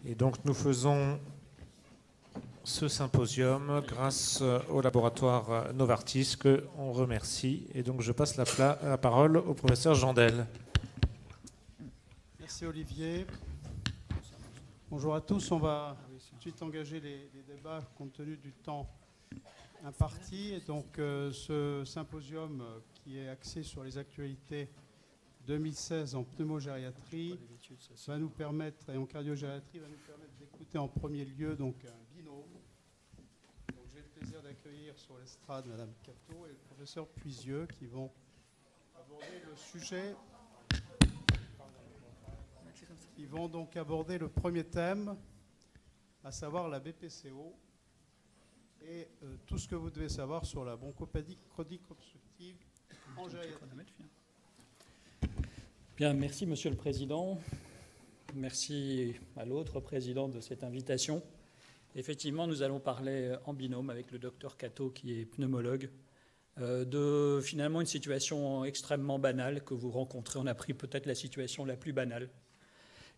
Et donc nous faisons ce symposium grâce au laboratoire Novartis que on remercie. Et donc je passe la parole au professeur Jandel. Merci Olivier. Bonjour à tous. On va tout de suite engager les débats compte tenu du temps imparti. Et donc ce symposium qui est axé sur les actualités 2016 en pneumogériatrie va nous permettre, et en cardiogériatrie, va nous permettre d'écouter en premier lieu donc un binôme. Donc j'ai le plaisir d'accueillir sur l'estrade Madame Cateau et le professeur Puisieux qui vont aborder le sujet. Ils vont donc aborder le premier thème, à savoir la BPCO et tout ce que vous devez savoir sur la bronchopathie chronique obstructive en gériatrie. Bien, merci Monsieur le Président. Merci à l'autre président de cette invitation. Effectivement, nous allons parler en binôme avec le docteur Cateau, qui est pneumologue, de finalement une situation extrêmement banale que vous rencontrez. On a pris peut-être la situation la plus banale.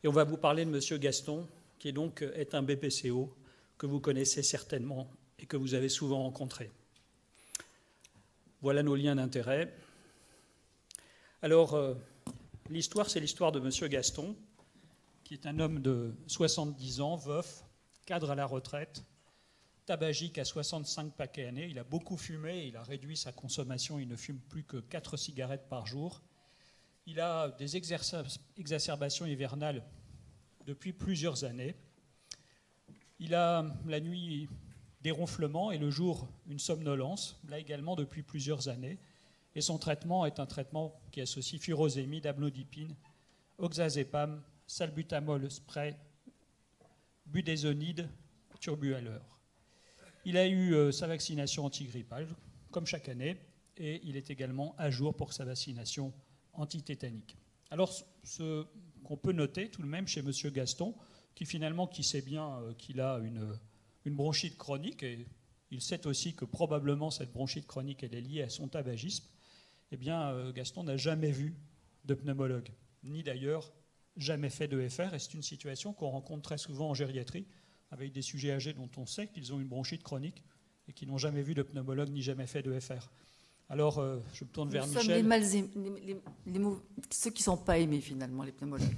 Et on va vous parler de Monsieur Gaston, qui est un BPCO que vous connaissez certainement et que vous avez souvent rencontré. Voilà nos liens d'intérêt. Alors, l'histoire, c'est l'histoire de Monsieur Gaston, qui est un homme de 70 ans, veuf, cadre à la retraite, tabagique à 65 paquets années. Il a beaucoup fumé, il a réduit sa consommation, il ne fume plus que 4 cigarettes par jour. Il a des exacerbations hivernales depuis plusieurs années. Il a la nuit des ronflements et le jour une somnolence, là également depuis plusieurs années. Et son traitement est un traitement qui associe furosémide, amlodipine, oxazépam, salbutamol spray, budesonide, turbualeur. Il a eu sa vaccination antigrippale, comme chaque année, et il est également à jour pour sa vaccination antitétanique. Alors, ce qu'on peut noter tout de même chez M. Gaston, qui sait bien qu'il a une bronchite chronique, et il sait aussi que probablement cette bronchite chronique elle est liée à son tabagisme, eh bien, Gaston n'a jamais vu de pneumologue, ni d'ailleurs jamais fait d'EFR, et c'est une situation qu'on rencontre très souvent en gériatrie, avec des sujets âgés dont on sait qu'ils ont une bronchite chronique et qui n'ont jamais vu de pneumologue ni jamais fait d'EFR. Alors, je me tourne vers Michel. Ceux qui ne sont pas aimés, finalement, les pneumologues.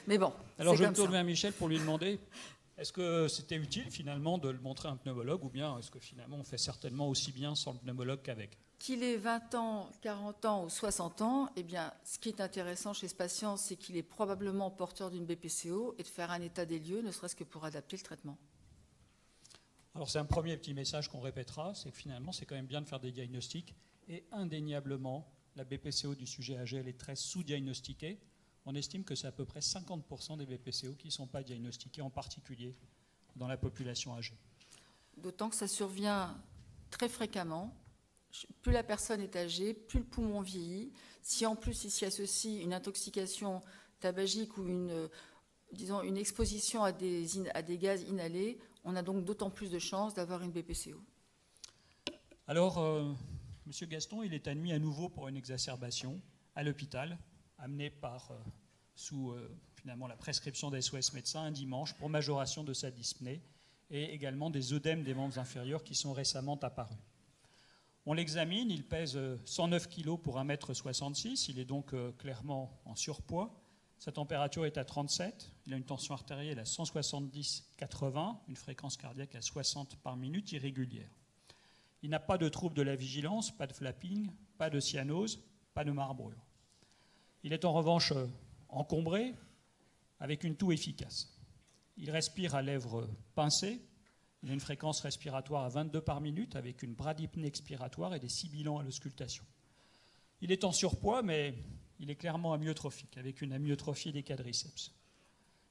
Mais bon, alors, je me tourne vers Michel pour lui demander, est-ce que c'était utile, finalement, de le montrer à un pneumologue, ou bien est-ce que, finalement, on fait certainement aussi bien sans le pneumologue qu'avec ? Qu'il ait 20 ans, 40 ans ou 60 ans, eh bien, ce qui est intéressant chez ce patient, c'est qu'il est probablement porteur d'une BPCO et de faire un état des lieux, ne serait-ce que pour adapter le traitement. Alors, c'est un premier petit message qu'on répétera, c'est que, finalement, c'est quand même bien de faire des diagnostics. Et indéniablement, la BPCO du sujet âgé, elle est très sous-diagnostiquée. On estime que c'est à peu près 50% des BPCO qui ne sont pas diagnostiqués, en particulier dans la population âgée. D'autant que ça survient très fréquemment. Plus la personne est âgée, plus le poumon vieillit. Si en plus il s'y associe une intoxication tabagique ou une exposition à des gaz inhalés, on a donc d'autant plus de chances d'avoir une BPCO. Alors, M. Gaston, il est admis à nouveau pour une exacerbation à l'hôpital, amené sous finalement la prescription des SOS médecins un dimanche pour majoration de sa dyspnée et également des œdèmes des membres inférieurs qui sont récemment apparus. On l'examine, il pèse 109 kg pour 1,66 m, il est donc clairement en surpoids. Sa température est à 37, il a une tension artérielle à 170/80, une fréquence cardiaque à 60 par minute irrégulière. Il n'a pas de trouble de la vigilance, pas de flapping, pas de cyanose, pas de marbrure. Il est en revanche encombré, avec une toux efficace. Il respire à lèvres pincées. Il a une fréquence respiratoire à 22 par minute, avec une bradypnée expiratoire et des sibilants à l'auscultation. Il est en surpoids, mais il est clairement amyotrophique, avec une amyotrophie des quadriceps.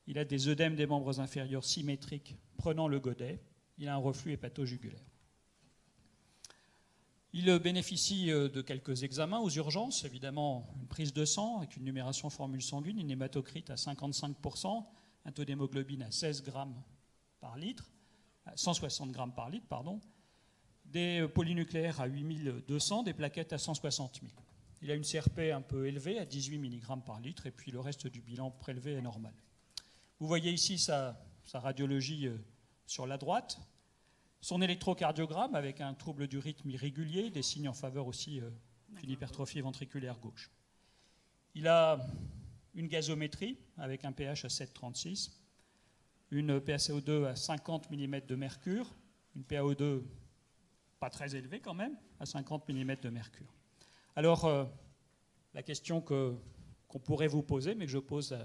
Il a des œdèmes des membres inférieurs symétriques prenant le godet. Il a un reflux hépatojugulaire. Il bénéficie de quelques examens aux urgences, évidemment une prise de sang avec une numération formule sanguine, une hématocrite à 55%, un taux d'hémoglobine à 16 grammes par litre, 160 grammes par litre, pardon, des polynucléaires à 8200, des plaquettes à 160 000. Il a une CRP un peu élevée, à 18 mg par litre, et puis le reste du bilan prélevé est normal. Vous voyez ici sa sa radiologie sur la droite, son électrocardiogramme avec un trouble du rythme irrégulier, des signes en faveur aussi d'une hypertrophie ventriculaire gauche. Il a une gazométrie avec un pH à 7,36, une PaCO2 à 50 mm de mercure, une PaO2 pas très élevée quand même, à 50 mm de mercure. Alors, la question qu'on pourrait vous poser, mais que je pose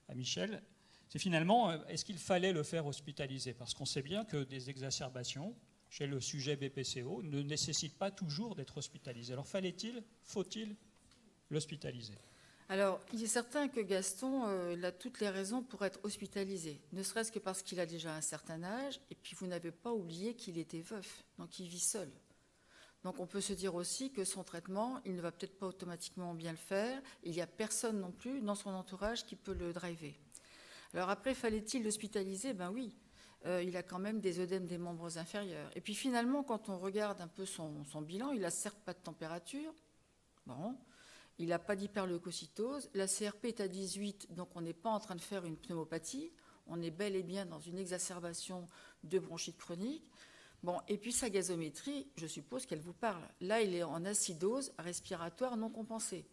à Michel, c'est finalement, est-ce qu'il fallait le faire hospitaliser? Parce qu'on sait bien que des exacerbations chez le sujet BPCO ne nécessitent pas toujours d'être hospitalisées. Alors, faut-il l'hospitaliser? Alors, il est certain que Gaston il a toutes les raisons pour être hospitalisé, ne serait-ce que parce qu'il a déjà un certain âge, et puis vous n'avez pas oublié qu'il était veuf, donc il vit seul. Donc on peut se dire aussi que son traitement, il ne va peut-être pas automatiquement bien le faire, il n'y a personne non plus dans son entourage qui peut le driver. Alors après, fallait-il l'hospitaliser? Ben oui, il a quand même des œdèmes des membres inférieurs. Et puis finalement, quand on regarde un peu son bilan, il n'a certes pas de température, bon, il n'a pas d'hyperleucocytose, la CRP est à 18, donc on n'est pas en train de faire une pneumopathie, on est bel et bien dans une exacerbation de bronchite chronique. Bon, et puis sa gazométrie, je suppose qu'elle vous parle. Là, il est en acidose respiratoire non compensée.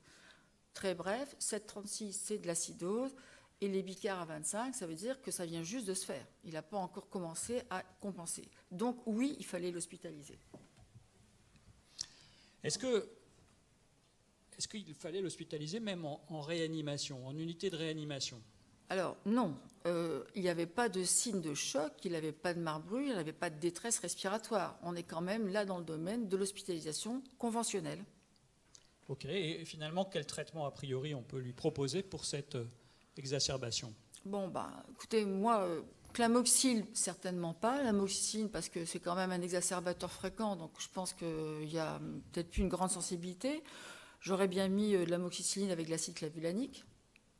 Très bref, 7,36, c'est de l'acidose, et les bicards à 25, ça veut dire que ça vient juste de se faire. Il n'a pas encore commencé à compenser. Donc oui, il fallait l'hospitaliser. Est-ce qu'il fallait l'hospitaliser même en réanimation, en unité de réanimation? Alors non, il n'y avait pas de signe de choc, il n'avait pas de marbrure, il n'avait pas de détresse respiratoire. On est quand même là dans le domaine de l'hospitalisation conventionnelle. Ok, et finalement, quel traitement a priori on peut lui proposer pour cette exacerbation? Bon, écoutez, moi, clamoxyl, certainement pas. L'amoxicilline, parce que c'est quand même un exacerbateur fréquent, donc je pense qu'il y a peut-être plus une grande sensibilité. J'aurais bien mis de l'amoxicilline avec de l'acide clavulanique,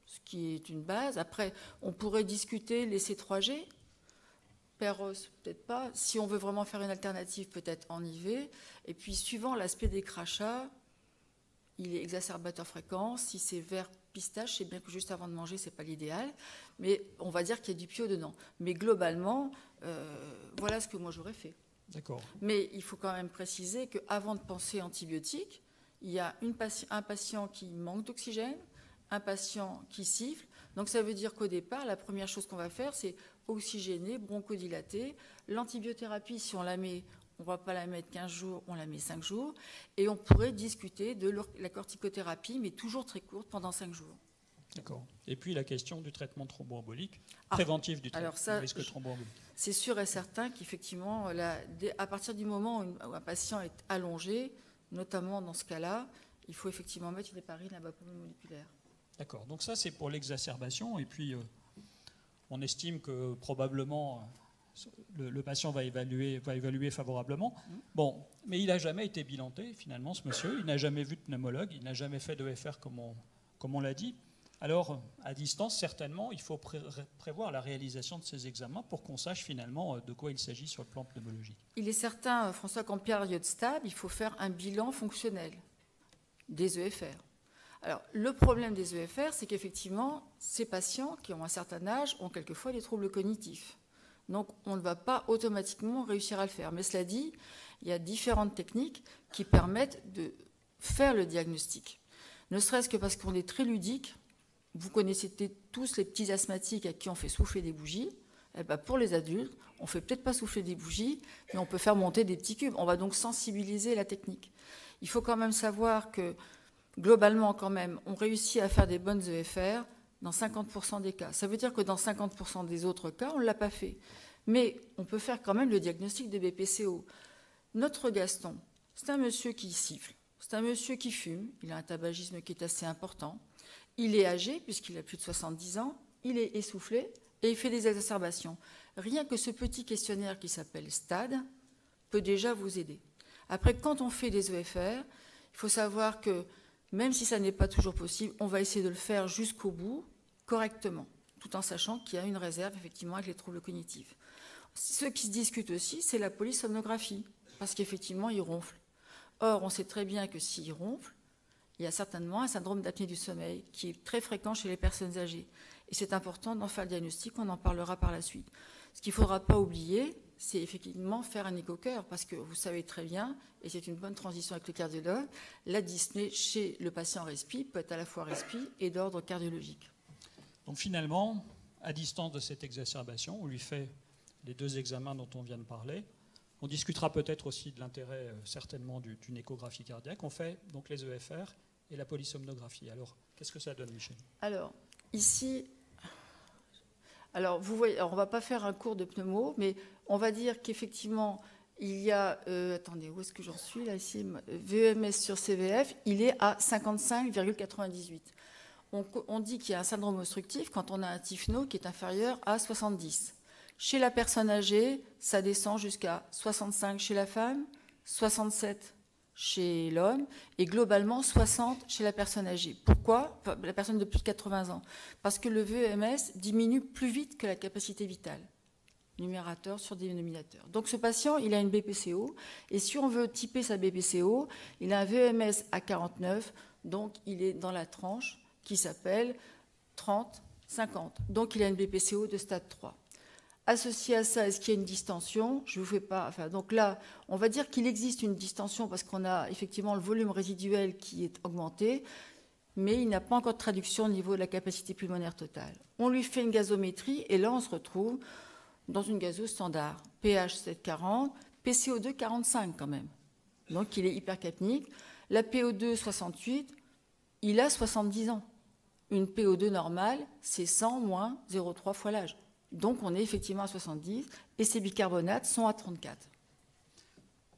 ce qui est une base. Après, on pourrait discuter les C3G, Perros, peut-être pas. Si on veut vraiment faire une alternative, peut-être en IV. Et puis, suivant l'aspect des crachats, il est exacerbateur fréquent. Si c'est vert pistache, c'est bien que juste avant de manger, c'est pas l'idéal. Mais on va dire qu'il y a du pio dedans. Mais globalement, voilà ce que moi j'aurais fait. D'accord. Mais il faut quand même préciser qu'avant de penser antibiotiques, il y a un patient qui manque d'oxygène, un patient qui siffle. Donc ça veut dire qu'au départ, la première chose qu'on va faire, c'est oxygéner, bronchodilater. L'antibiothérapie, si on la met, on ne va pas la mettre 15 jours, on la met 5 jours. Et on pourrait discuter de la corticothérapie, mais toujours très courte, pendant 5 jours. D'accord. Et puis la question du traitement thromboembolique, préventif du risque thromboembolique. C'est sûr et certain qu'effectivement, à partir du moment où un patient est allongé, notamment dans ce cas-là, il faut effectivement mettre une héparine à bas volume moléculaire. D'accord, donc ça c'est pour l'exacerbation, et puis on estime que probablement le patient va évaluer favorablement. Bon, mais il n'a jamais été bilanté finalement ce monsieur, il n'a jamais vu de pneumologue, il n'a jamais fait d'EFR comme on l'a dit. Alors, à distance, certainement, il faut prévoir la réalisation de ces examens pour qu'on sache finalement de quoi il s'agit sur le plan pneumologique. Il est certain, François, qu'en période stable, il faut faire un bilan fonctionnel des EFR. Alors, le problème des EFR, c'est qu'effectivement, ces patients qui ont un certain âge ont quelquefois des troubles cognitifs. Donc, on ne va pas automatiquement réussir à le faire. Mais cela dit, il y a différentes techniques qui permettent de faire le diagnostic. Ne serait-ce que parce qu'on est très ludique. Vous connaissez tous les petits asthmatiques à qui on fait souffler des bougies. Eh ben pour les adultes, on ne fait peut-être pas souffler des bougies, mais on peut faire monter des petits cubes. On va donc sensibiliser la technique. Il faut quand même savoir que, globalement, quand même, on réussit à faire des bonnes EFR dans 50% des cas. Ça veut dire que dans 50% des autres cas, on ne l'a pas fait. Mais on peut faire quand même le diagnostic de BPCO. Notre Gaston, c'est un monsieur qui siffle, c'est un monsieur qui fume, il a un tabagisme qui est assez important. Il est âgé, puisqu'il a plus de 70 ans, il est essoufflé et il fait des exacerbations. Rien que ce petit questionnaire qui s'appelle STAD peut déjà vous aider. Après, quand on fait des EFR, il faut savoir que même si ça n'est pas toujours possible, on va essayer de le faire jusqu'au bout, correctement, tout en sachant qu'il y a une réserve, effectivement, avec les troubles cognitifs. Ce qui se discute aussi, c'est la polysomnographie, parce qu'effectivement, il ronfle. Or, on sait très bien que s'il ronfle, il y a certainement un syndrome d'apnée du sommeil qui est très fréquent chez les personnes âgées. Et c'est important d'en faire le diagnostic, on en parlera par la suite. Ce qu'il ne faudra pas oublier, c'est effectivement faire un écho-cœur, parce que vous savez très bien, et c'est une bonne transition avec le cardiologue, la dyspnée chez le patient respi peut être à la fois respi et d'ordre cardiologique. Donc finalement, à distance de cette exacerbation, on lui fait les 2 examens dont on vient de parler. On discutera peut-être aussi de l'intérêt certainement d'une échographie cardiaque. On fait donc les EFR et la polysomnographie. Alors, qu'est-ce que ça donne, Michel? Alors, ici, vous voyez, on ne va pas faire un cours de pneumo, mais on va dire qu'effectivement, il y a, attendez, où est-ce que j'en suis là ici, VEMS sur CVF, il est à 55,98. On dit qu'il y a un syndrome obstructif quand on a un TIFNO qui est inférieur à 70. Chez la personne âgée, ça descend jusqu'à 65 chez la femme, 67 chez l'homme et globalement 60 chez la personne âgée. Pourquoi? La personne de plus de 80 ans. Parce que le VEMS diminue plus vite que la capacité vitale. Numérateur sur dénominateur. Donc ce patient, il a une BPCO et si on veut typer sa BPCO, il a un VEMS à 49, donc il est dans la tranche qui s'appelle 30-50. Donc il a une BPCO de stade 3. Associé à ça, est-ce qu'il y a une distension? Je vous fais pas. Enfin, donc là, on va dire qu'il existe une distension parce qu'on a effectivement le volume résiduel qui est augmenté, mais il n'a pas encore de traduction au niveau de la capacité pulmonaire totale. On lui fait une gazométrie et là, on se retrouve dans une gazo standard. pH 7,40, PCO2 45 quand même. Donc il est hypercapnique. La PO2 68, il a 70 ans. Une PO2 normale, c'est 100 moins 0,3 fois l'âge. Donc on est effectivement à 70 et ces bicarbonates sont à 34.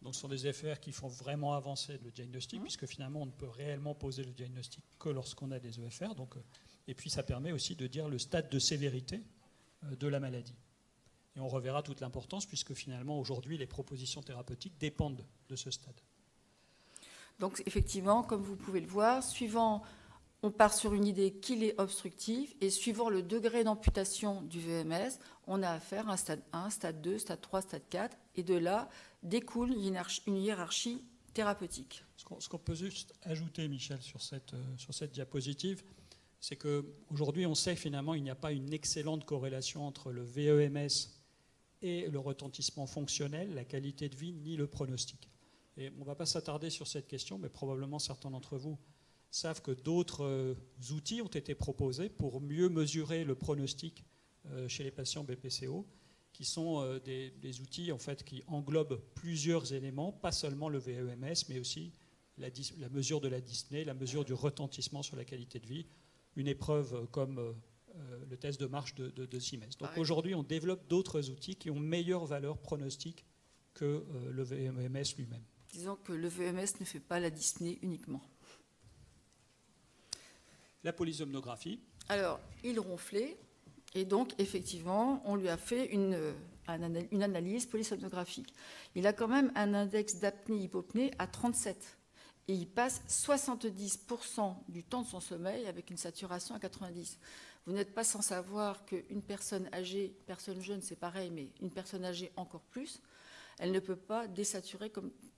Donc ce sont des EFR qui font vraiment avancer le diagnostic, puisque finalement on ne peut réellement poser le diagnostic que lorsqu'on a des EFR. Donc, et puis ça permet aussi de dire le stade de sévérité de la maladie. Et on reverra toute l'importance, puisque finalement aujourd'hui les propositions thérapeutiques dépendent de ce stade. Donc effectivement, comme vous pouvez le voir, on part sur une idée qu'il est obstructif et suivant le degré d'amputation du VMS, on a affaire à un stade 1, stade 2, stade 3, stade 4 et de là découle une hiérarchie thérapeutique. Ce qu'on peut juste ajouter, Michel, sur cette diapositive, c'est qu'aujourd'hui on sait finalement qu'il n'y a pas une excellente corrélation entre le VEMS et le retentissement fonctionnel, la qualité de vie, ni le pronostic. Et on ne va pas s'attarder sur cette question, mais probablement certains d'entre vous savent que d'autres outils ont été proposés pour mieux mesurer le pronostic chez les patients BPCO, qui sont des outils en fait, qui englobent plusieurs éléments, pas seulement le VEMS, mais aussi la mesure de la dyspnée, la mesure du retentissement sur la qualité de vie, une épreuve comme le test de marche de Siemens. Donc aujourd'hui, on développe d'autres outils qui ont meilleure valeur pronostique que le VEMS lui-même. Disons que le VEMS ne fait pas la dyspnée uniquement. La polysomnographie. Alors, il ronflait, et donc, effectivement, on lui a fait une analyse polysomnographique. Il a quand même un index d'apnée-hypopnée à 37, et il passe 70% du temps de son sommeil avec une saturation à 90. Vous n'êtes pas sans savoir qu'une personne âgée, personne jeune, c'est pareil, mais une personne âgée encore plus, elle ne peut pas désaturer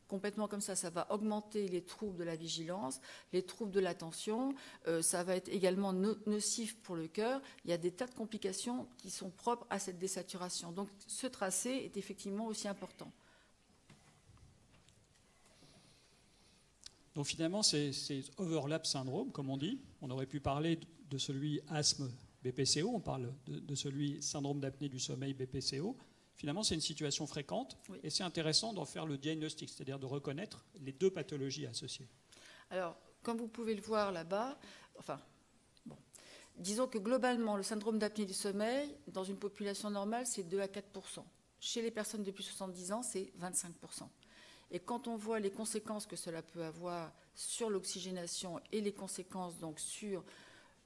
complètement comme ça. Ça va augmenter les troubles de la vigilance, les troubles de l'attention. Ça va être également nocif pour le cœur. Il y a des tas de complications qui sont propres à cette désaturation. Donc ce tracé est effectivement aussi important. Donc finalement, c'est overlap syndrome, comme on dit. On aurait pu parler de celui asthme BPCO, on parle de celui syndrome d'apnée du sommeil BPCO. Finalement, c'est une situation fréquente, oui. Et c'est intéressant d'en faire le diagnostic, c'est-à-dire de reconnaître les deux pathologies associées. Alors, comme vous pouvez le voir là-bas, disons que globalement, le syndrome d'apnée du sommeil, dans une population normale, c'est 2 à 4%. Chez les personnes depuis 70 ans, c'est 25%. Et quand on voit les conséquences que cela peut avoir sur l'oxygénation et les conséquences donc sur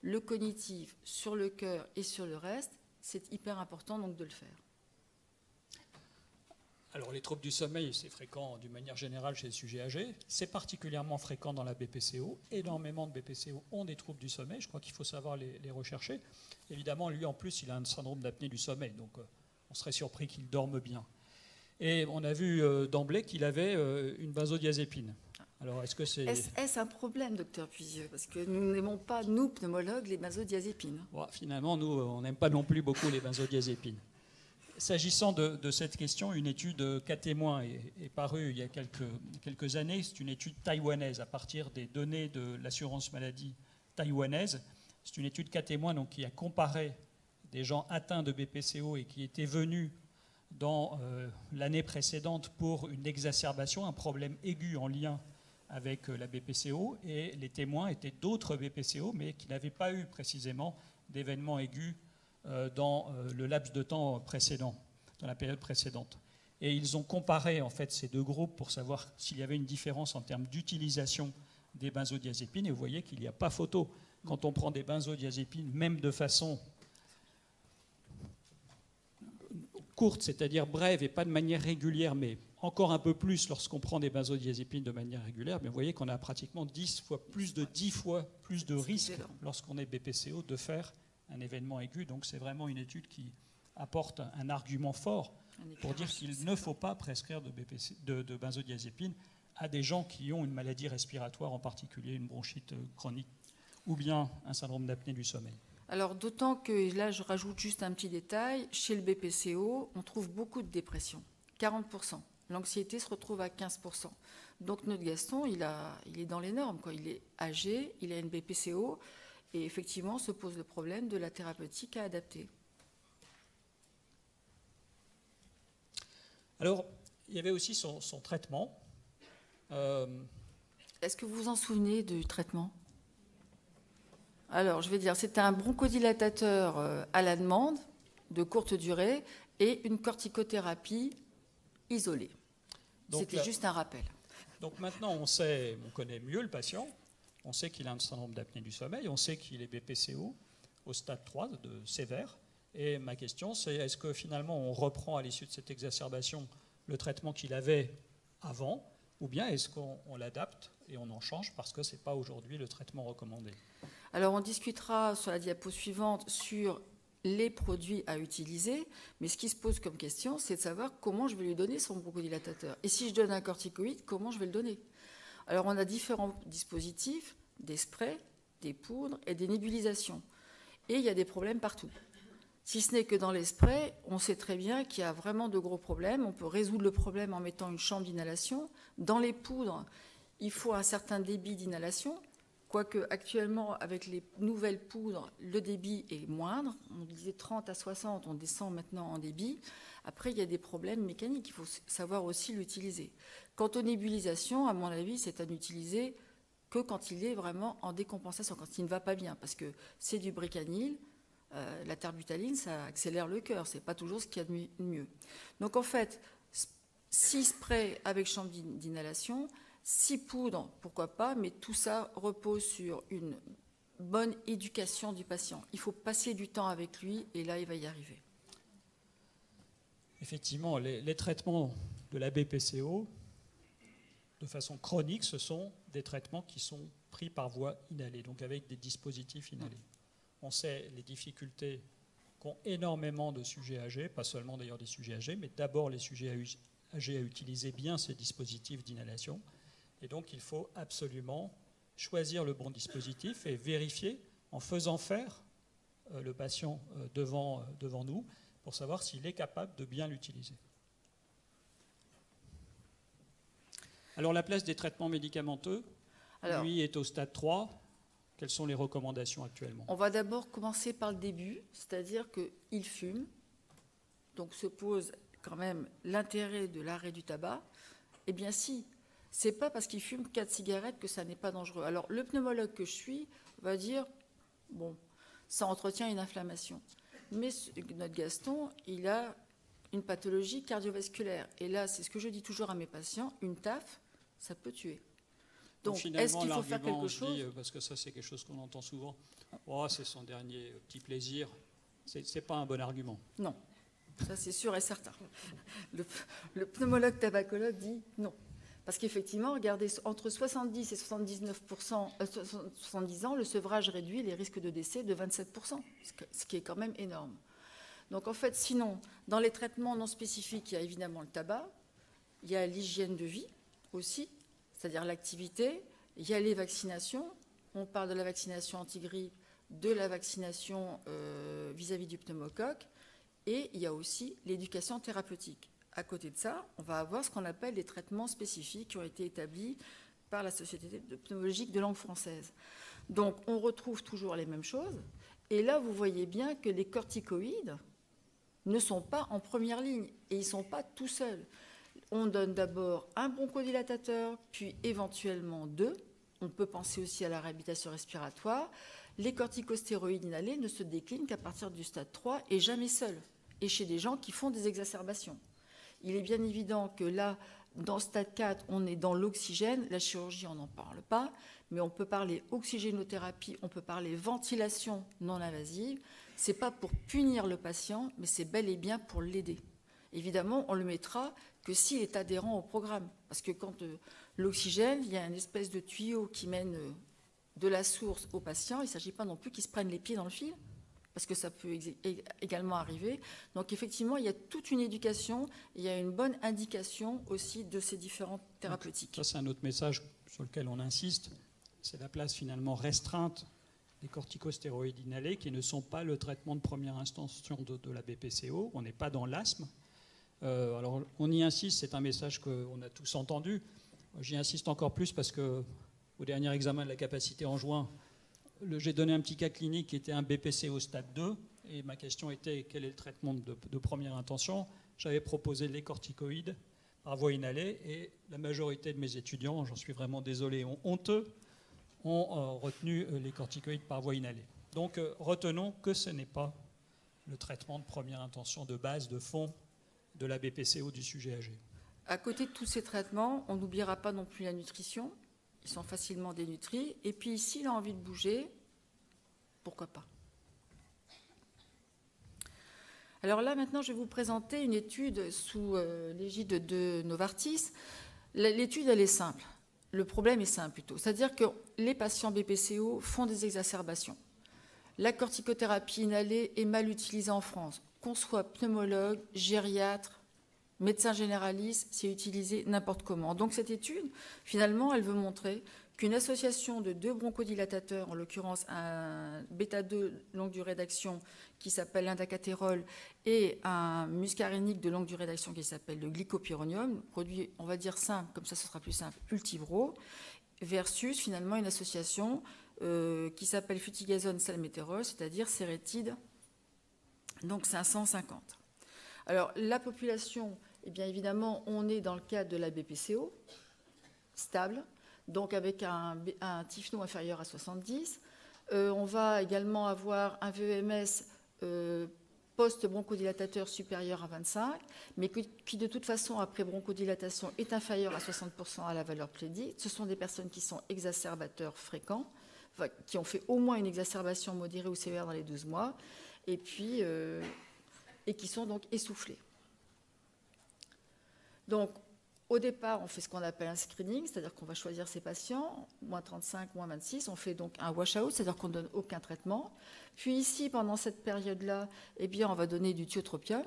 le cognitif, sur le cœur et sur le reste, c'est hyper important donc de le faire. Alors les troubles du sommeil, c'est fréquent d'une manière générale chez les sujets âgés. C'est particulièrement fréquent dans la BPCO. Énormément de BPCO ont des troubles du sommeil. Je crois qu'il faut savoir les rechercher. Évidemment, lui en plus, il a un syndrome d'apnée du sommeil. Donc on serait surpris qu'il dorme bien. Et on a vu d'emblée qu'il avait une benzodiazépine. Alors est-ce que c'est... Est-ce un problème, docteur Puisieux? Parce que nous n'aimons pas, nous, pneumologues, les benzodiazépines. Bon, finalement, nous, on n'aime pas non plus beaucoup les benzodiazépines. S'agissant de cette question, une étude cas témoin est parue il y a quelques années. C'est une étude taïwanaise à partir des données de l'assurance maladie taïwanaise. C'est une étude cas témoin donc, qui a comparé des gens atteints de BPCO et qui étaient venus dans l'année précédente pour une exacerbation, un problème aigu en lien avec la BPCO, et les témoins étaient d'autres BPCO, mais qui n'avaient pas eu précisément d'événements aigus dans le laps de temps précédent, dans la période précédente. Et ils ont comparé en fait ces deux groupes pour savoir s'il y avait une différence en termes d'utilisation des benzodiazépines, et vous voyez qu'il n'y a pas photo. Quand on prend des benzodiazépines, même de façon courte, c'est-à-dire brève et pas de manière régulière, mais encore un peu plus lorsqu'on prend des benzodiazépines de manière régulière, mais vous voyez qu'on a pratiquement 10 fois plus de risques lorsqu'on est BPCO de faire un événement aigu. Donc c'est vraiment une étude qui apporte un argument fort pour dire qu'il ne faut pas prescrire de benzodiazépines à des gens qui ont une maladie respiratoire, en particulier une bronchite chronique ou bien un syndrome d'apnée du sommeil. Alors d'autant que là, je rajoute juste un petit détail, chez le BPCO, on trouve beaucoup de dépression, 40%. L'anxiété se retrouve à 15%. Donc notre Gaston, il est dans les normes, quoi. Il est âgé, il a une BPCO, et effectivement se pose le problème de la thérapeutique à adapter. Alors, il y avait aussi son traitement. Est-ce que vous vous en souvenez du traitement ? Alors, je vais dire, c'était un bronchodilatateur à la demande, de courte durée, et une corticothérapie isolée. C'était juste un rappel. Donc maintenant, on connaît mieux le patient, on sait qu'il a un syndrome d'apnée du sommeil, on sait qu'il est BPCO au stade 3 de sévère. Et ma question, c'est est-ce que finalement on reprend à l'issue de cette exacerbation le traitement qu'il avait avant, ou bien est-ce qu'on l'adapte et on en change parce que ce n'est pas aujourd'hui le traitement recommandé ? Alors on discutera sur la diapo suivante sur les produits à utiliser, mais ce qui se pose comme question, c'est de savoir comment je vais lui donner son bronchodilatateur. Et si je donne un corticoïde, comment je vais le donner ? Alors on a différents dispositifs, des sprays, des poudres et des nébulisations. Et il y a des problèmes partout. Si ce n'est que dans les sprays, on sait très bien qu'il y a vraiment de gros problèmes. On peut résoudre le problème en mettant une chambre d'inhalation. Dans les poudres, il faut un certain débit d'inhalation, quoique actuellement, avec les nouvelles poudres, le débit est moindre. On disait 30 à 60, on descend maintenant en débit. Après, il y a des problèmes mécaniques, il faut savoir aussi l'utiliser. Quant aux nébulisations, à mon avis, c'est à n'utiliser que quand il est vraiment en décompensation, quand il ne va pas bien, parce que c'est du Bricanil. La terbutaline, ça accélère le cœur, c'est pas toujours ce qu'il y a de mieux. Donc en fait, 6 sprays avec chambre d'inhalation, 6 poudres, pourquoi pas, mais tout ça repose sur une bonne éducation du patient. Il faut passer du temps avec lui et là, il va y arriver. Effectivement, les traitements de la BPCO, de façon chronique, ce sont des traitements qui sont pris par voie inhalée, donc avec des dispositifs inhalés. On sait les difficultés qu'ont énormément de sujets âgés, pas seulement d'ailleurs des sujets âgés, mais d'abord les sujets âgés à utiliser bien ces dispositifs d'inhalation. Et donc il faut absolument choisir le bon dispositif et vérifier en faisant faire le patient devant nous pour savoir s'il est capable de bien l'utiliser. Alors la place des traitements médicamenteux, lui, est au stade 3. Quelles sont les recommandations actuellement ? On va d'abord commencer par le début, c'est-à-dire qu'il fume. Donc se pose quand même l'intérêt de l'arrêt du tabac. Eh bien si, c'est pas parce qu'il fume 4 cigarettes que ça n'est pas dangereux. Alors le pneumologue que je suis va dire, bon, ça entretient une inflammation. Mais notre Gaston, il a une pathologie cardiovasculaire. Et là, c'est ce que je dis toujours à mes patients, une taf, ça peut tuer. Donc, est-ce qu'il faut faire quelque chose ? Parce que ça, c'est quelque chose qu'on entend souvent. Oh, c'est son dernier petit plaisir. C'est pas un bon argument. Non, ça c'est sûr et certain. Le pneumologue tabacologue dit non. Parce qu'effectivement, regardez, entre 70 et 70 ans, le sevrage réduit les risques de décès de 27%, ce qui est quand même énorme. Donc en fait, sinon, dans les traitements non spécifiques, il y a évidemment le tabac, il y a l'hygiène de vie aussi, c'est-à-dire l'activité, il y a les vaccinations, on parle de la vaccination anti-grippe, de la vaccination vis-à-vis du pneumocoque, Et il y a aussi l'éducation thérapeutique. À côté de ça, on va avoir ce qu'on appelle des traitements spécifiques qui ont été établis par la Société pneumologique de langue française. Donc, on retrouve toujours les mêmes choses. Et là, vous voyez bien que les corticoïdes ne sont pas en première ligne et ils ne sont pas tout seuls. On donne d'abord un bronchodilatateur, puis éventuellement 2. On peut penser aussi à la réhabilitation respiratoire. Les corticostéroïdes inhalés ne se déclinent qu'à partir du stade 3 et jamais seuls, et chez des gens qui font des exacerbations. Il est bien évident que là, dans stade 4, on est dans l'oxygène. La chirurgie, on n'en parle pas, mais on peut parler oxygénothérapie, on peut parler ventilation non invasive. Ce n'est pas pour punir le patient, mais c'est bel et bien pour l'aider. Évidemment, on le mettra que s'il est adhérent au programme. Parce que quand l'oxygène, il y a une espèce de tuyau qui mène de la source au patient. Il ne s'agit pas non plus qu'il se prenne les pieds dans le fil, parce que ça peut également arriver. Donc effectivement, il y a toute une éducation, il y a une bonne indication aussi de ces différentes thérapeutiques. Ça, c'est un autre message sur lequel on insiste. C'est la place finalement restreinte des corticostéroïdes inhalés qui ne sont pas le traitement de première intention de la BPCO. On n'est pas dans l'asthme. Alors on y insiste, c'est un message qu'on a tous entendu. J'y insiste encore plus parce qu'au dernier examen de la capacité en juin, j'ai donné un petit cas clinique qui était un BPCO stade 2 et ma question était quel est le traitement de première intention. J'avais proposé les corticoïdes par voie inhalée et la majorité de mes étudiants, j'en suis vraiment désolé, honteux, ont retenu les corticoïdes par voie inhalée. Donc retenons que ce n'est pas le traitement de première intention de base, de fond de la BPCO du sujet âgé. À côté de tous ces traitements, on n'oubliera pas non plus la nutrition. Ils sont facilement dénutris. Et puis, s'il a envie de bouger, pourquoi pas. Alors là, maintenant, je vais vous présenter une étude sous l'égide de Novartis. L'étude, elle est simple. Le problème est simple plutôt. C'est-à-dire que les patients BPCO font des exacerbations. La corticothérapie inhalée est mal utilisée en France. Qu'on soit pneumologue, gériatre, médecin généraliste, c'est utilisé n'importe comment. Donc cette étude, finalement, elle veut montrer qu'une association de 2 bronchodilatateurs, en l'occurrence un bêta-2 longue durée d'action qui s'appelle l'indacatérol et un muscarénique de longue durée d'action qui s'appelle le glycopyrronium, produit, on va dire simple, comme ça ce sera plus simple, Ultibro, versus finalement une association qui s'appelle futigazone salmétérol, c'est-à-dire sérétide, donc 550. Alors la population, eh bien évidemment, on est dans le cadre de la BPCO, stable, donc avec un TIFNO inférieur à 70. On va également avoir un VEMS post-bronchodilatateur supérieur à 25, mais qui de toute façon, après bronchodilatation, est inférieur à 60% à la valeur prédite. Ce sont des personnes qui sont exacerbateurs fréquents, enfin, qui ont fait au moins une exacerbation modérée ou sévère dans les 12 mois, et puis et qui sont donc essoufflés. Donc, au départ, on fait ce qu'on appelle un screening, c'est-à-dire qu'on va choisir ces patients, moins 35, moins 26, on fait donc un wash-out, c'est-à-dire qu'on ne donne aucun traitement. Puis ici, pendant cette période-là, eh bien, on va donner du thiotropium.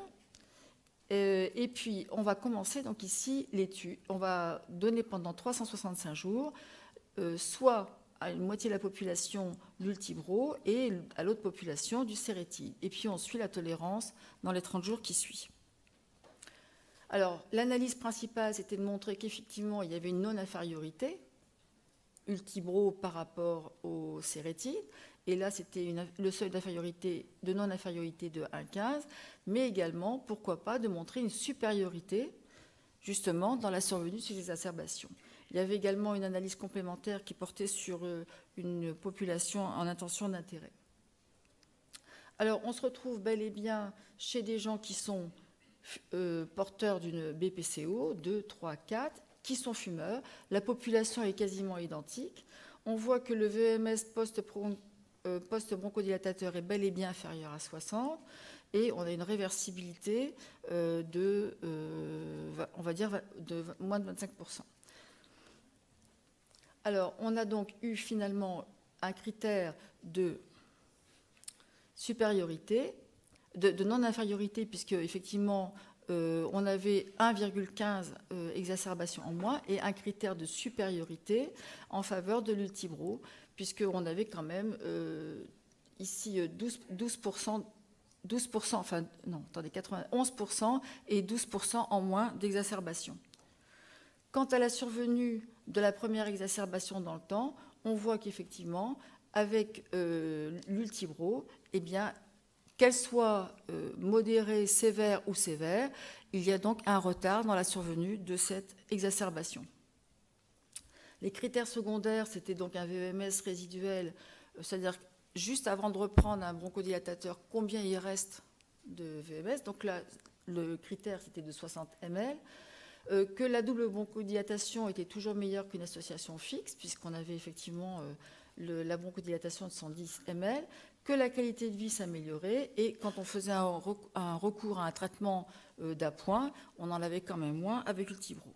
Et puis, on va commencer, donc ici, l'étude. On va donner pendant 365 jours, soit à une moitié de la population l'Ultibro et à l'autre population du sérétide. Et puis, on suit la tolérance dans les 30 jours qui suivent. Alors, l'analyse principale, c'était de montrer qu'effectivement, il y avait une non-infériorité, Ultibro par rapport au sérétide, et là, c'était le seuil d'infériorité, de non-infériorité de 1,15, mais également, pourquoi pas, de montrer une supériorité, justement, dans la survenue de ces exacerbations. Il y avait également une analyse complémentaire qui portait sur une population en intention d'intérêt. Alors, on se retrouve bel et bien chez des gens qui sont porteurs d'une BPCO, 2, 3, 4, qui sont fumeurs. La population est quasiment identique. On voit que le VMS post-bronchodilatateur est bel et bien inférieur à 60 et on a une réversibilité on va dire, de moins de 25%. Alors, on a donc eu finalement un critère de supériorité, de non-infériorité, puisque effectivement, on avait 1,15 exacerbations en moins, et un critère de supériorité en faveur de l'Ultibro, puisqu'on avait quand même ici 12% 12%, enfin non, attendez, 11% et 12% en moins d'exacerbation. Quant à la survenue de la première exacerbation dans le temps, on voit qu'effectivement, avec l'ultibro, eh bien, qu'elle soit modérée, sévère ou sévère, il y a donc un retard dans la survenue de cette exacerbation. Les critères secondaires, c'était donc un VMS résiduel, c'est-à-dire juste avant de reprendre un bronchodilatateur, combien il reste de VMS. Donc là, le critère, c'était de 60 ml. Que la double bronchodilatation était toujours meilleure qu'une association fixe, puisqu'on avait effectivement la bronchodilatation de 110 ml, que la qualité de vie s'améliorait, et quand on faisait un recours à un traitement d'appoint, on en avait quand même moins avec l'ultibro.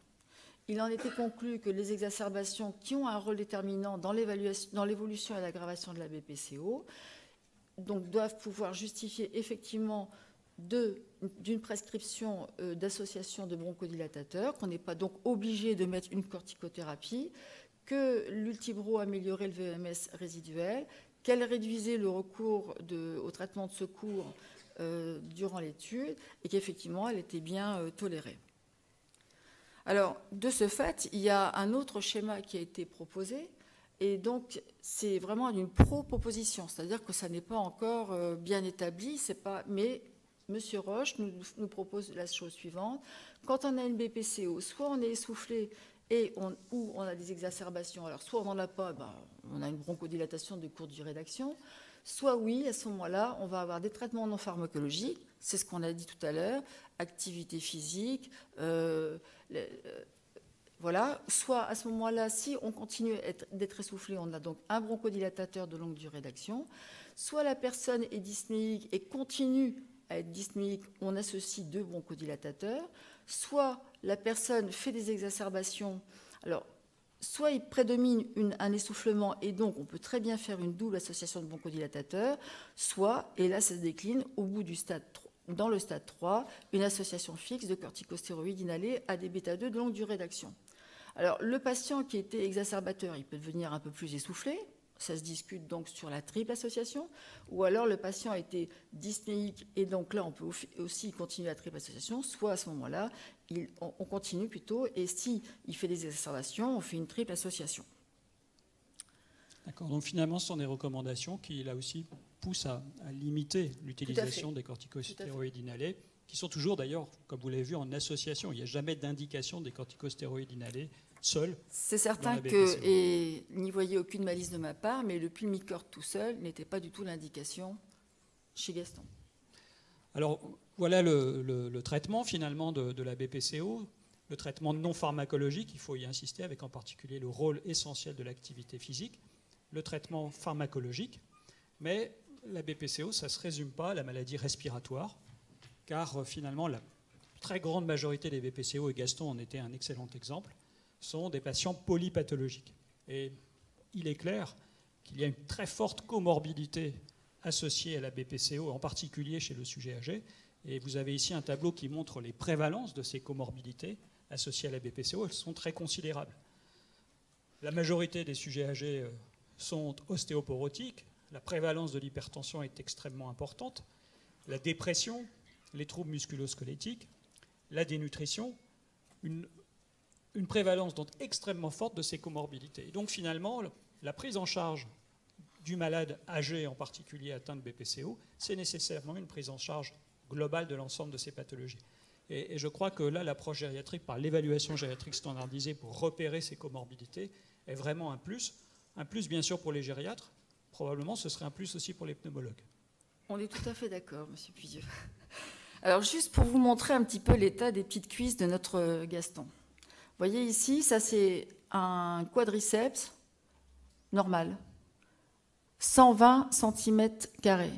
Il en était conclu que les exacerbations qui ont un rôle déterminant dans l'évolution et l'aggravation de la BPCO donc, doivent pouvoir justifier effectivement d'une prescription d'association de bronchodilatateurs, qu'on n'est pas donc obligé de mettre une corticothérapie, que l'ultibro améliorait le VMS résiduel, qu'elle réduisait le recours au traitement de secours durant l'étude et qu'effectivement elle était bien tolérée. Alors, de ce fait, il y a un autre schéma qui a été proposé, et donc c'est vraiment une proposition, c'est-à-dire que ça n'est pas encore bien établi, mais M. Roche nous propose la chose suivante. Quand on a une BPCO, soit on est essoufflé ou on a des exacerbations, alors soit on n'en a pas, on a une bronchodilatation de courte durée d'action, soit oui, à ce moment-là, on va avoir des traitements non pharmacologiques, c'est ce qu'on a dit tout à l'heure, activité physique, voilà, soit à ce moment-là, si on continue d'être essoufflé, on a donc un bronchodilatateur de longue durée d'action, soit la personne est dyspnéique et continue à être dyspnéique, on associe 2 bronchodilatateurs, soit la personne fait des exacerbations, alors soit il prédomine un essoufflement et donc on peut très bien faire une double association de bronchodilatateurs, soit, et là ça se décline au bout du stade 3, dans le stade 3, une association fixe de corticostéroïdes inhalés à des bêta-2 de longue durée d'action. Alors le patient qui était exacerbateur, il peut devenir un peu plus essoufflé, ça se discute donc sur la triple association, ou alors le patient était dyspnéique et donc là on peut aussi continuer la triple association, soit à ce moment-là on continue plutôt, et si il fait des exacerbations, on fait une triple association. D'accord, donc finalement ce sont des recommandations qui là aussi poussent à limiter l'utilisation des corticostéroïdes inhalés, qui sont toujours d'ailleurs, comme vous l'avez vu, en association. Il n'y a jamais d'indication des corticostéroïdes inhalés seuls. C'est certain que, et n'y voyez aucune malice de ma part, mais le pulmicorde tout seul n'était pas du tout l'indication chez Gaston. Alors voilà le traitement finalement de la BPCO, le traitement non pharmacologique, il faut y insister, avec en particulier le rôle essentiel de l'activité physique, le traitement pharmacologique, mais la BPCO, ça ne se résume pas à la maladie respiratoire, car finalement la très grande majorité des BPCO, et Gaston en était un excellent exemple, sont des patients polypathologiques. Et il est clair qu'il y a une très forte comorbidité associée à la BPCO, en particulier chez le sujet âgé. Et vous avez ici un tableau qui montre les prévalences de ces comorbidités associées à la BPCO. Elles sont très considérables. La majorité des sujets âgés sont ostéoporotiques. La prévalence de l'hypertension est extrêmement importante. La dépression, les troubles musculo-squelettiques, la dénutrition, une prévalence donc extrêmement forte de ces comorbidités. Et donc finalement, la prise en charge du malade âgé, en particulier atteint de BPCO, c'est nécessairement une prise en charge globale de l'ensemble de ces pathologies. Et je crois que là, l'approche gériatrique, par l'évaluation gériatrique standardisée pour repérer ces comorbidités, est vraiment un plus. Un plus, bien sûr, pour les gériatres. Probablement, ce serait un plus aussi pour les pneumologues. On est tout à fait d'accord, M. Puisieux. Alors, juste pour vous montrer un petit peu l'état des petites cuisses de notre Gaston. Vous voyez ici, ça c'est un quadriceps normal, 120 cm².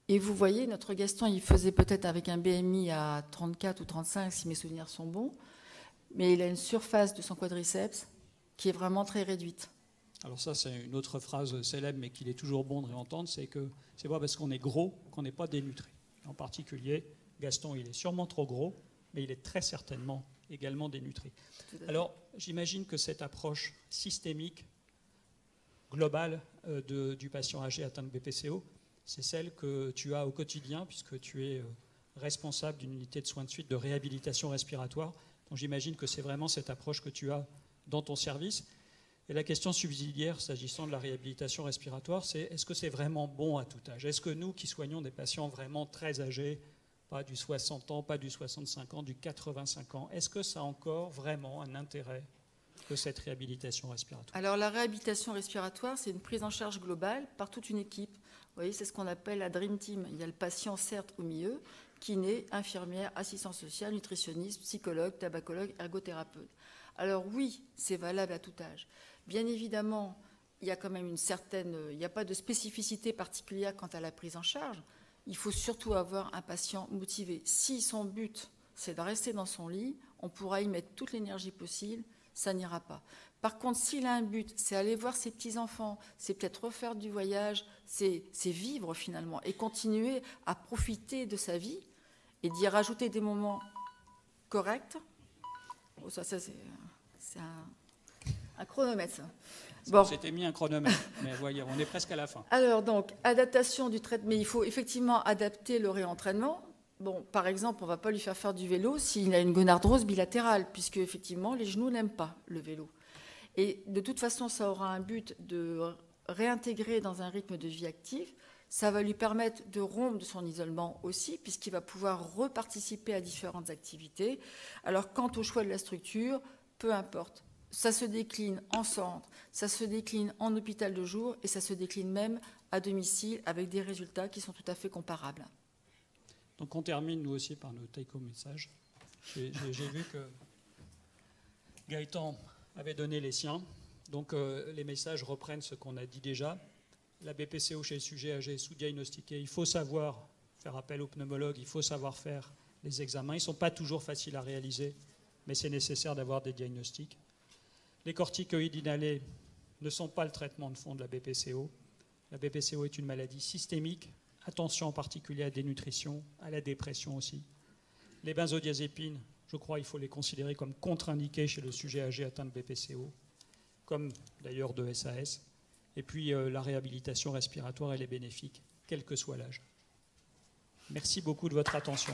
Et vous voyez, notre Gaston, il faisait peut-être avec un BMI à 34 ou 35, si mes souvenirs sont bons, mais il a une surface de son quadriceps qui est vraiment très réduite. Alors ça, c'est une autre phrase célèbre, mais qu'il est toujours bon de réentendre, c'est que c'est pas parce qu'on est gros qu'on n'est pas dénutré. En particulier, Gaston, il est sûrement trop gros, mais il est très certainement également dénutri. Alors, j'imagine que cette approche systémique, globale du patient âgé atteint de BPCO, c'est celle que tu as au quotidien, puisque tu es responsable d'une unité de soins de suite de réhabilitation respiratoire. Donc j'imagine que c'est vraiment cette approche que tu as dans ton service. Et la question subsidiaire, s'agissant de la réhabilitation respiratoire, c'est est-ce que c'est vraiment bon à tout âge? Est-ce que nous, qui soignons des patients vraiment très âgés, pas du 60 ans, pas du 65 ans, du 85 ans, est-ce que ça a encore vraiment un intérêt que cette réhabilitation respiratoire? Alors la réhabilitation respiratoire, c'est une prise en charge globale par toute une équipe. Vous voyez, c'est ce qu'on appelle la Dream Team. Il y a le patient, certes, au milieu, kiné, infirmière, assistant social, nutritionniste, psychologue, tabacologue, ergothérapeute. Alors oui, c'est valable à tout âge. Bien évidemment, il y a quand même il n'y a pas de spécificité particulière quant à la prise en charge. Il faut surtout avoir un patient motivé. Si son but, c'est de rester dans son lit, on pourra y mettre toute l'énergie possible, ça n'ira pas. Par contre, s'il a un but, c'est aller voir ses petits-enfants, c'est peut-être refaire du voyage, c'est vivre finalement et continuer à profiter de sa vie et d'y rajouter des moments corrects. Oh, ça c'est un chronomètre, ça. Bon. C'était mis un chronomètre, mais voyez, on est presque à la fin. Alors donc, adaptation du traitement, mais il faut effectivement adapter le réentraînement. Bon, par exemple, on ne va pas lui faire du vélo s'il a une gonardrose bilatérale, puisque effectivement, les genoux n'aiment pas le vélo. Et de toute façon, ça aura un but de réintégrer dans un rythme de vie active. Ça va lui permettre de rompre de son isolement aussi, puisqu'il va pouvoir reparticiper à différentes activités. Alors, quant au choix de la structure, peu importe. Ça se décline en centre, ça se décline en hôpital de jour et ça se décline même à domicile avec des résultats qui sont tout à fait comparables. Donc on termine nous aussi par nos take-home messages. J'ai vu que Gaëtan avait donné les siens. Donc les messages reprennent ce qu'on a dit déjà. La BPCO chez le sujet âgé sous-diagnostiqué, il faut savoir faire appel au pneumologue, il faut savoir faire les examens. Ils ne sont pas toujours faciles à réaliser, mais c'est nécessaire d'avoir des diagnostics. Les corticoïdes inhalés ne sont pas le traitement de fond de la BPCO. La BPCO est une maladie systémique. Attention en particulier à la dénutrition, à la dépression aussi. Les benzodiazépines, je crois qu'il faut les considérer comme contre-indiqués chez le sujet âgé atteint de BPCO, comme d'ailleurs de SAS. Et puis la réhabilitation respiratoire, elle est bénéfique, quel que soit l'âge. Merci beaucoup de votre attention.